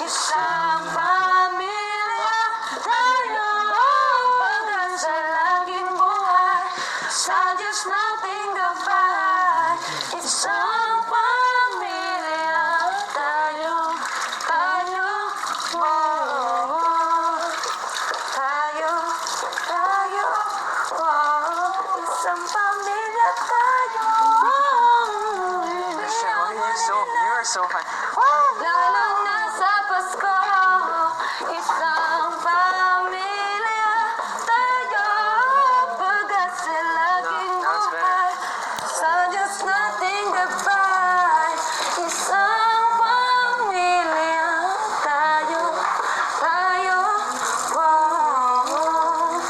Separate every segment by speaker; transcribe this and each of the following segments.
Speaker 1: Isang pamilya tayo, hanggang sa laging buhay, sa Diyos nating gabay. Isang pamilya tayo, tayo, oh, tayo, tayo, oh, isang pamilya tayo.
Speaker 2: You are so high.
Speaker 1: Lalo na sa Pasko, isang pamilya tayo, pag-asa laging buhay, sa Diyos nating gabay. Isang pamilya tayo, tayo, oh,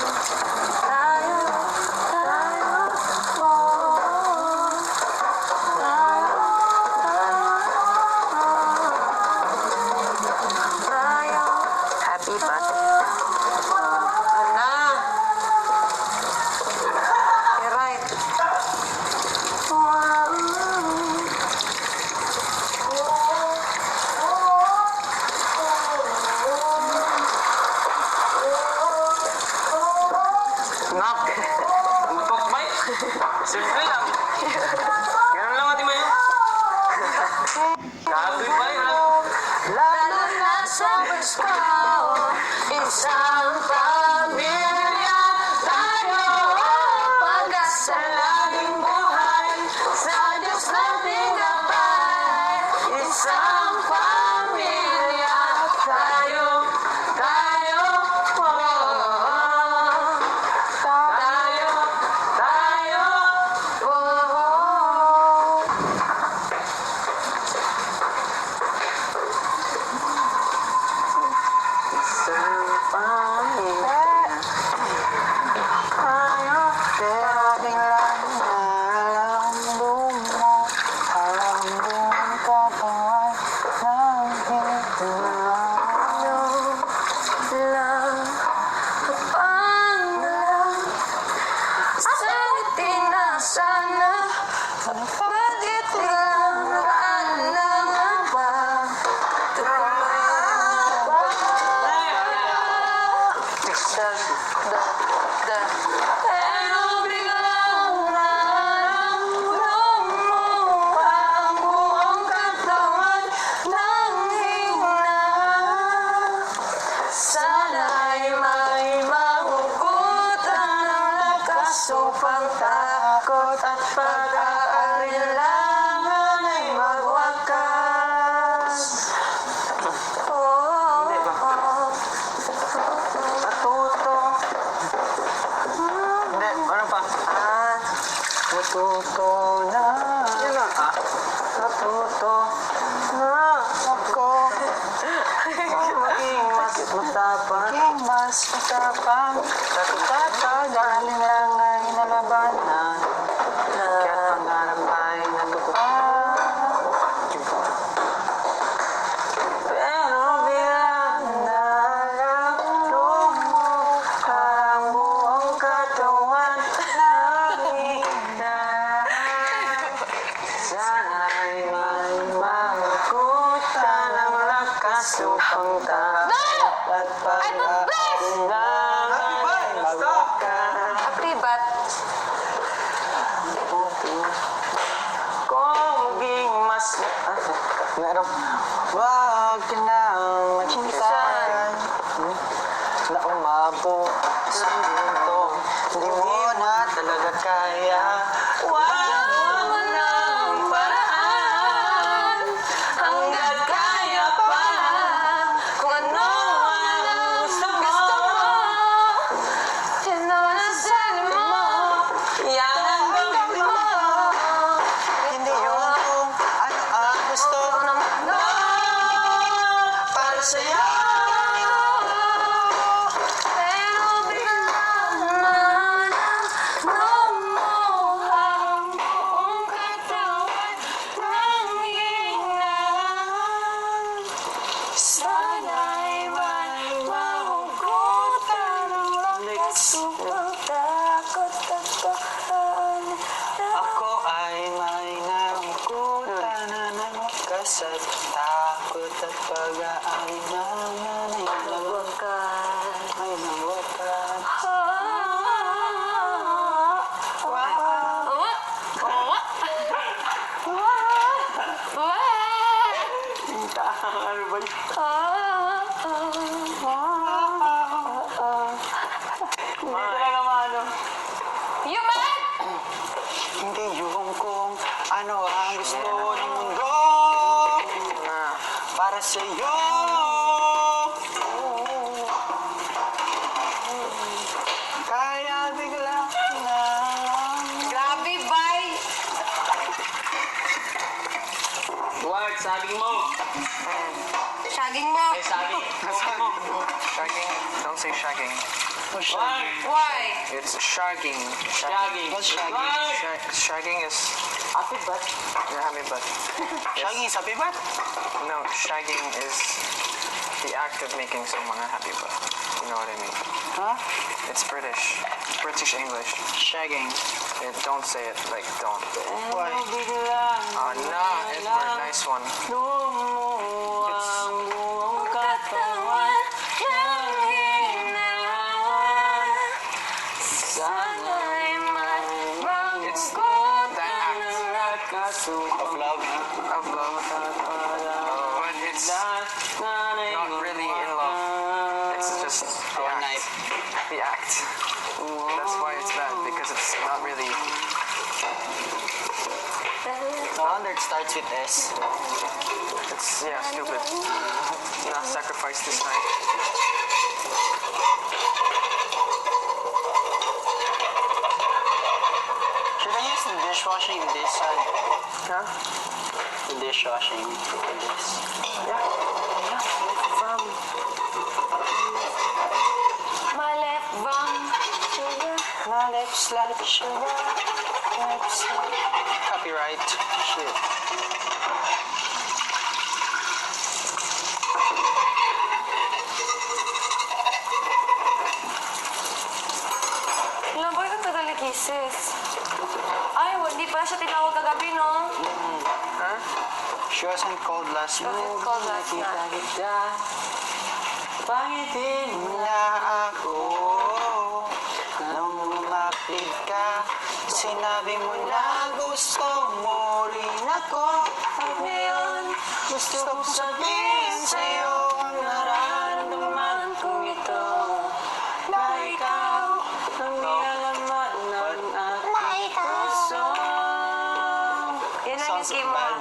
Speaker 1: tayo, tayo, oh, tayo. Happy birthday. Ana. You're right.
Speaker 2: Nak! Mutok ba? Simple lang. Ganun lang ati mayo. Kagoy ba yun?
Speaker 1: Lalo na sa Pasko, isang pamilya tayo, pag-asa laging buhay, sa Diyos nating gabay. Isang pamilya tayo, tayo, oh, tayo, tayo, oh.
Speaker 2: Isang pamilya tayo, pero biglang nalambong mo, halambong ka ba'y nakita na?
Speaker 1: Lang pangalan sa ngiti na sana, bakit lang nag-aalangan pa? Pero biglang nararamdaman mo ang buong katawan ng hina. Sana'y may mahugutan ng lakas upang takot at pag-aalinlangan ay magwakas. Oh,
Speaker 2: Matuto. Hindi, ano pa? Matuto na. Yan lang. Matuto na ako. Maging mas matapang. Maging mas matapang. Tatapag, galing lang ay nalabanan. Kaya't pangarap ay natutupad. Pero bilang nalalong mo ang buong katawan nakita. Sana'y may mahugutan ng lakas upang takot at pag-aalinlangan ay magwakas.
Speaker 1: happy bat.
Speaker 2: Kung maging mas... meron... Wag ka nang maghintay na umabot sa mundo. Hindi mo na talaga kaya. Wag mo ng paraan hanggat kaya pa. Kung ano ang gusto mo,
Speaker 1: Tinasan mo,
Speaker 2: yan ang gawin mo. Hindi yung kung ano ang gusto mo para sa'yo.
Speaker 1: pero biglang nararamdaman mo ang buong katawan ng hina. Sana'y may mahugutan ng lakas upang takot at pag-aalinlangan.
Speaker 2: Ako ay may nahugutan na ng wakas at takot at pag-aari naman ay
Speaker 1: Wakan.
Speaker 2: ay nawakan. Ano ba yun? Hindi talaga maano.
Speaker 1: Human!
Speaker 2: Hindi yung kung ano ang gusto ng mundo para sa'yo. Kaya bigla na
Speaker 1: Grabe, bye!
Speaker 3: Ward, saging mo.
Speaker 1: Shagging mo.
Speaker 3: Ay, saging.
Speaker 4: Shagging. Don't say shagging.
Speaker 3: Ward.
Speaker 1: Why?
Speaker 4: It's shagging.
Speaker 3: Saging.
Speaker 2: What's shagging?
Speaker 3: Ward.
Speaker 4: Shagging is
Speaker 3: Happy butt.
Speaker 4: your happy butt.
Speaker 2: Shaggy, sabi ba?
Speaker 4: No, shagging is the act of making someone a happy butt. You know what I mean?
Speaker 2: Huh?
Speaker 4: It's British. British English.
Speaker 2: Shagging.
Speaker 4: Don't say it like don't.
Speaker 2: Why?
Speaker 4: Nah, Edward, nice one.
Speaker 3: Lumuwang buong katawan ng hinawan. Sana'y
Speaker 4: It's
Speaker 3: manggugot
Speaker 4: that act
Speaker 3: ng lakasukan.
Speaker 2: Of love.
Speaker 4: of love. But it's not really in love. It's just the
Speaker 2: One
Speaker 4: act.
Speaker 2: night.
Speaker 4: The act. That's why it's bad, because it's not really.
Speaker 2: No wonder it starts with S.
Speaker 4: It's, yeah, stupid. Not sacrifice this night.
Speaker 2: Should I use the dishwashing in this side?
Speaker 4: Huh?
Speaker 2: The dishwashing in this.
Speaker 1: My left bum. Sugar.
Speaker 2: My lips like sugar. Lips like... Copyright. Shit.
Speaker 1: Alam, bakit ang tagal ni Kisses? Ay, hindi pala siya tinawag kagabi, no?
Speaker 4: Huh?
Speaker 2: She wasn't cold last
Speaker 1: Bakit
Speaker 2: night.
Speaker 1: call last
Speaker 3: Kita
Speaker 1: night?
Speaker 3: kita. Pangitin mo na.
Speaker 2: Na ako nang lumapit ka, sinabi mo na gusto mo rin ako.
Speaker 3: At ngayon, gusto kong sabihin sa'yo ang nararamdaman kong ito. Na ikaw ang nilalaman ng aking puso.
Speaker 1: Yan ang
Speaker 2: Sounds
Speaker 1: game mo.
Speaker 2: bad.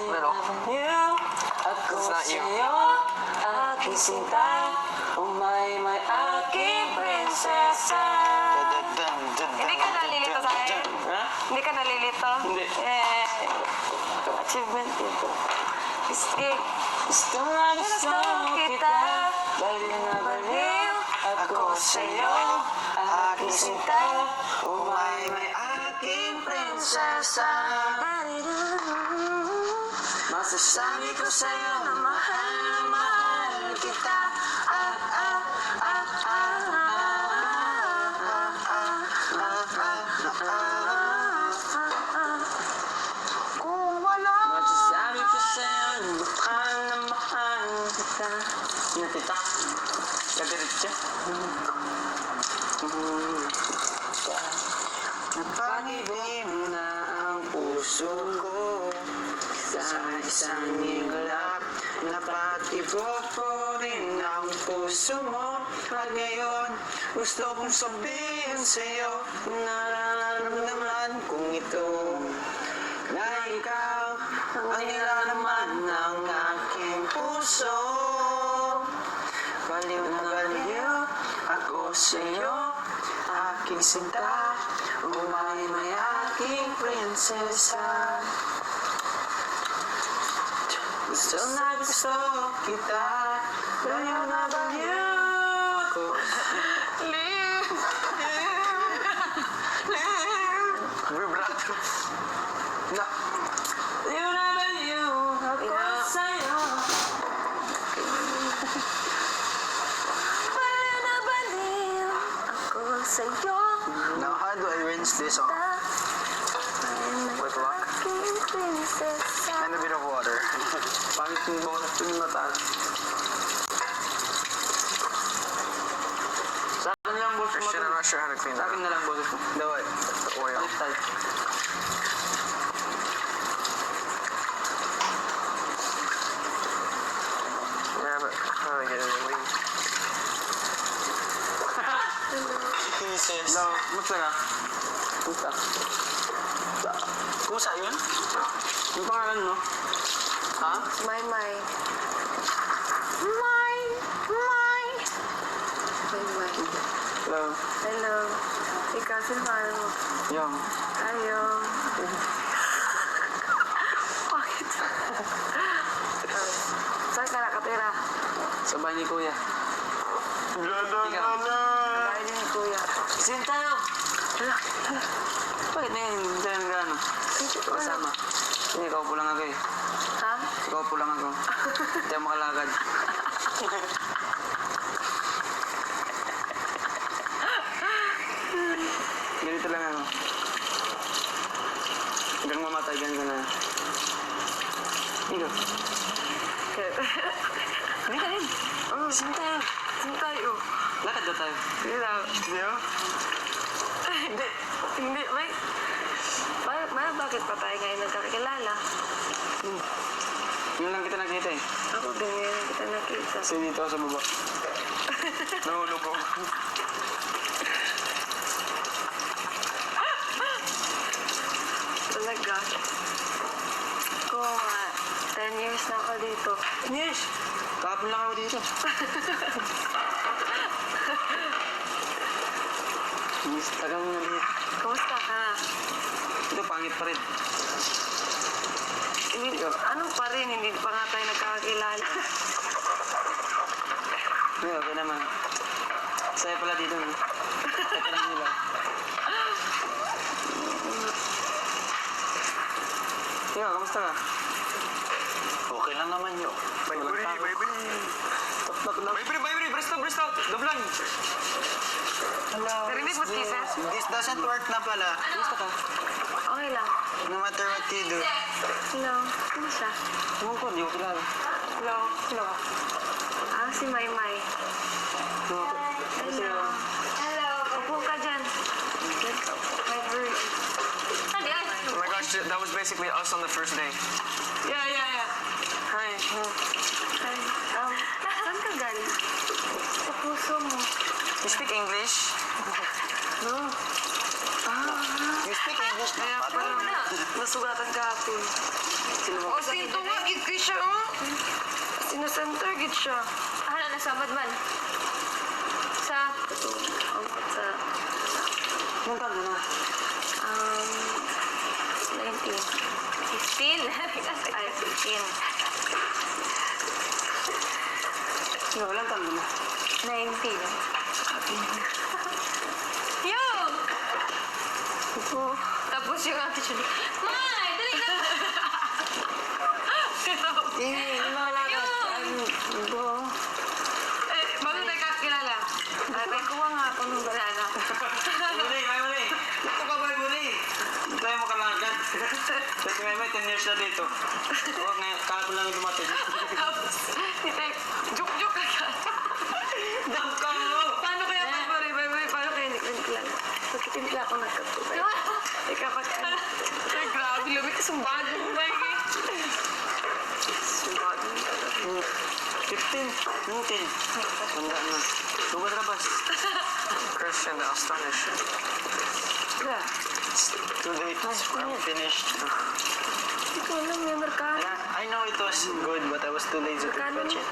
Speaker 4: Little.
Speaker 3: You, ako
Speaker 4: It's not you.
Speaker 3: sa'yo, aking sinta. Umay, may aking prinsesa.
Speaker 1: Hindi ka nalilito sa akin?
Speaker 3: Ha?
Speaker 1: Hindi ka nalilito?
Speaker 3: Hindi.
Speaker 1: Achievement yun. Sige.
Speaker 3: Gusto nga gusto kita. Baliw na baliw ako sa'yo. Aking sinta. Umay, may aking prinsesa. Masasabi ko sa'yo na mahal kita.
Speaker 2: Kung wala
Speaker 3: Masasabi ko sa'yo na mahal kita. Yung tita. Kadiritsa. Napag-ibig mo na ang puso ko sa isang iglap. Napag-ibig ko rin ang puso mo. At ngayon, gusto kong sabihin sa'yo nararamdaman kong ito. Na ikaw ang nilalaman ng aking puso. Baliw na baliw ako sa'yo, aking sinta. Umay may aking prinsesa. Gusto na gusto kita, baliw na baliw ako.
Speaker 4: Vibrato.
Speaker 3: Na. Baliw na baliw ako sa'yo.
Speaker 1: Baliw na baliw ako sa'yo.
Speaker 2: Now how do I rinse this off?
Speaker 4: With luck.
Speaker 1: Aking prinsesa.
Speaker 2: And a bit of water.
Speaker 3: Pang boses yung boses ko yung mataas. Sa akin lang boses mo.
Speaker 4: Christian, I'm not sure how to clean
Speaker 3: Sa
Speaker 4: that
Speaker 3: akin
Speaker 4: up.
Speaker 3: na lang boses mo.
Speaker 4: The what? The oil.
Speaker 3: Balik tayo.
Speaker 4: Yeah, but how do I get it away?
Speaker 2: Jesus.
Speaker 3: Hello, kumusta ka? Kumusta?
Speaker 2: Kusa yun?
Speaker 3: Yung pangalan mo? Ha?
Speaker 1: My. My.
Speaker 3: Hello.
Speaker 1: Hello. Ikaw, sino pangalan mo?
Speaker 3: Yung.
Speaker 1: Ayo. Bakit? Saan ka nakatira?
Speaker 3: Sa bahay ni Kuya. Ikaw.
Speaker 1: Bahay din ni Kuya.
Speaker 3: Sin tayo!
Speaker 1: Hala.
Speaker 3: Bakit na yun? Hindi tayo nag-ano? Kasama. Hindi, ikaw po lang ako eh.
Speaker 1: Ha?
Speaker 3: Ikaw po lang ako. Hindi ako makalakad. Ganito lang ako. Hanggang mamatay, ganito na. Ikaw. Hindi ka rin.
Speaker 1: Saan tayo? Saan tayo?
Speaker 3: Lakad daw tayo.
Speaker 1: Hindi na.
Speaker 3: Hindi oh.
Speaker 1: Hindi. Hindi. May... Bakit pa tayo ngayon nagkakilala?
Speaker 3: Yun lang kita nakita eh.
Speaker 1: Ako din ngayon kita nakita.
Speaker 3: Kasi dito ako sa baba. Nahulog ako.
Speaker 1: Talaga. Ko nga. 10 years na ako dito.
Speaker 3: Yes! Kahapon lang ako dito. Yes, tagal mo na dito.
Speaker 1: Kumusta ka?
Speaker 3: Ito, pangit pa rin.
Speaker 1: Hindi, anong pa rin? Hindi pa nga tayo nagkakilala.
Speaker 3: Hindi, okay naman. Saya pala dito, no? Ito lang nila. Ikaw, kamusta ka?
Speaker 2: Okay lang naman yun.
Speaker 3: Baybri, breast out! Doblan!
Speaker 2: Hello.
Speaker 1: Narinig mo, Jesus?
Speaker 2: This doesn't work na pala.
Speaker 3: Kamusta ka?
Speaker 1: Okay lang.
Speaker 2: No matter what you do.
Speaker 1: Hello. Kumusta?
Speaker 3: Ewan ko, hindi ko kilala.
Speaker 1: Hello. Hello. Si May.
Speaker 3: Ewan ko.
Speaker 1: Hello. Hello. Upo ka dyan. My bird.
Speaker 4: Oh my gosh, that was basically us on the first day.
Speaker 1: Yeah.
Speaker 3: Hi.
Speaker 1: Hi. Saan ka galing? Sa puso mo.
Speaker 3: You speak English?
Speaker 1: No.
Speaker 2: You speak English na
Speaker 1: Kaya
Speaker 2: pala.
Speaker 1: pala nasugatan kahapon. O, sinto nga, gid ko siya, oh. Sinasenter, gid siya. Hala, nasamad man. Sa? Sa,
Speaker 3: Anong taon na?
Speaker 1: 19. 15? Ay, 15.
Speaker 3: Ikaw, walang taon na.
Speaker 1: 19. Yo! Tapos yung attitude. May! Dali ka! Bago tayo kakilala. Ay, kuha nga ako ng banana.
Speaker 3: Muli. Ito ka ba, muli? Hindi tayo makalagad. Kasi may 10 years na dito. Huwag ngayon, kahapon lang yung dumating.
Speaker 1: Tapos, juk-juk agad.
Speaker 3: Dump ka mo!
Speaker 1: Paano kaya paano kaya hindi ko kilala? Pagkitimpla ako nagkatubay. Ikaw pa ka. Ay, grabe, lumit sa bagay mo ba eh? Sa bagay mo.
Speaker 3: 15, 19. Tanda na. Lumabas.
Speaker 4: Christian, the astonished.
Speaker 3: Yeah.
Speaker 2: Too late. I'm finished.
Speaker 1: Hindi ko alam yung merkado.
Speaker 2: I know it was good, but I was too lazy to
Speaker 1: Magkano
Speaker 2: fetch
Speaker 1: niya?
Speaker 2: it.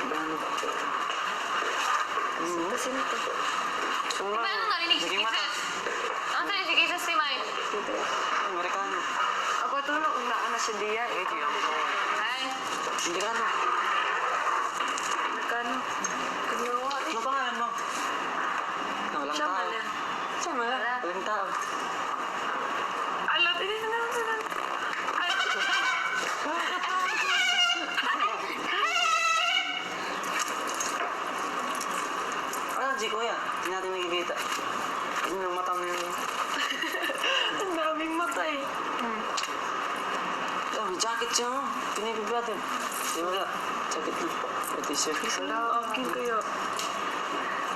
Speaker 1: Kasi nito.
Speaker 5: Paano narinig si
Speaker 3: Naging mata.
Speaker 5: Kisses? Ang narinig si Kisses si Mai.
Speaker 3: Amerikano.
Speaker 1: Ako ito na unaan na siya diya.
Speaker 5: Ay,
Speaker 3: Amerikano.
Speaker 1: Merkano. Kagnawa eh.
Speaker 3: Ano pangalan mo? Walang
Speaker 1: Siya
Speaker 3: tao.
Speaker 1: mali.
Speaker 3: Siya mali.
Speaker 1: Wala.
Speaker 3: Walang tao.
Speaker 1: Alat, hindi na lang sila. Ay,
Speaker 3: Si Kuya. Hindi natin nakikita. Ano yung mata mo yun?
Speaker 1: ang daming mata eh.
Speaker 3: Oh, may jacket siya mo. Pinipig brother. Di wala. Sakit mo. Ito siya.
Speaker 1: Wala, akin kaya.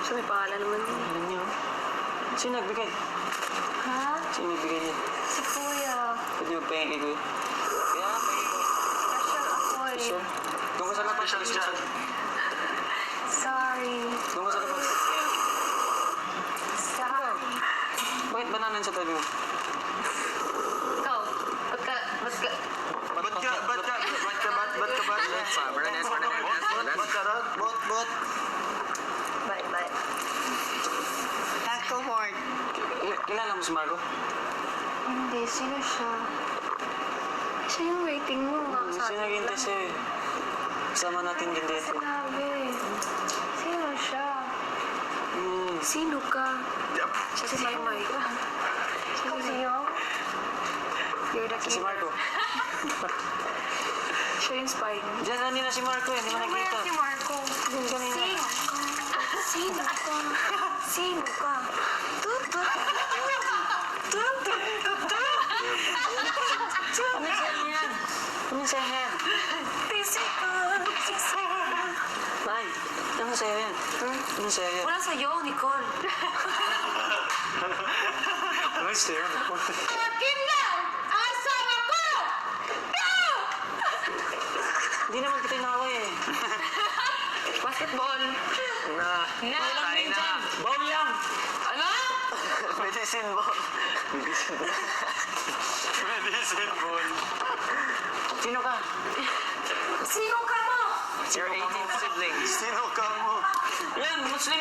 Speaker 1: So, may pangalan naman yun.
Speaker 3: Ano niyo? Sino nagbigay?
Speaker 5: Ha?
Speaker 3: Sino nagbigay niya?
Speaker 5: Si Kuya.
Speaker 3: Pwede mo pahingin kay Kuya? Kaya, pahingin ko.
Speaker 5: Special ako eh.
Speaker 3: Sure. Doon ka sa labas.
Speaker 5: Sorry.
Speaker 3: Doon ka sa labas.
Speaker 5: Sorry.
Speaker 3: Bakit bananan sa tabi mo?
Speaker 5: Ikaw, ba't ka...
Speaker 3: Bot.
Speaker 1: Bye.
Speaker 2: Taco Mart.
Speaker 3: Kilala mo si Marco?
Speaker 5: Hindi, sino siya? Siya yung waiting mo.
Speaker 3: Sino naghintay sa'yo eh? Kasama natin din dito.
Speaker 5: Sinabi. Sino siya?
Speaker 1: Sino ka? Siya si Maymay.
Speaker 5: Ikaw siyo?
Speaker 1: You're the
Speaker 3: Si
Speaker 1: king.
Speaker 3: Marco.
Speaker 1: Siya yung spy.
Speaker 3: Diyan kanina si Marco eh. Hindi mo nakita.
Speaker 5: Si Marco.
Speaker 3: Diyan kanina.
Speaker 1: Sino ka? Sino ka? Tutut.
Speaker 3: Ano sa'yo yan? Ano sa'yo yan? Nay, ano sa'yo yan? Ano sa'yo yan?
Speaker 1: Wala sa'yo, Nicole.
Speaker 3: Ano sa'yo yan?
Speaker 5: Akin na! Asawa ko!
Speaker 3: Hindi naman kita inaway eh.
Speaker 1: Basketball.
Speaker 3: Kain na. Bawal yan!
Speaker 1: Ano?
Speaker 3: Medicine ball. Medicine ball. Sino ka?
Speaker 1: Sino ka mo?
Speaker 4: Your 18th siblings.
Speaker 3: Sino ka mo? Yan, Muslim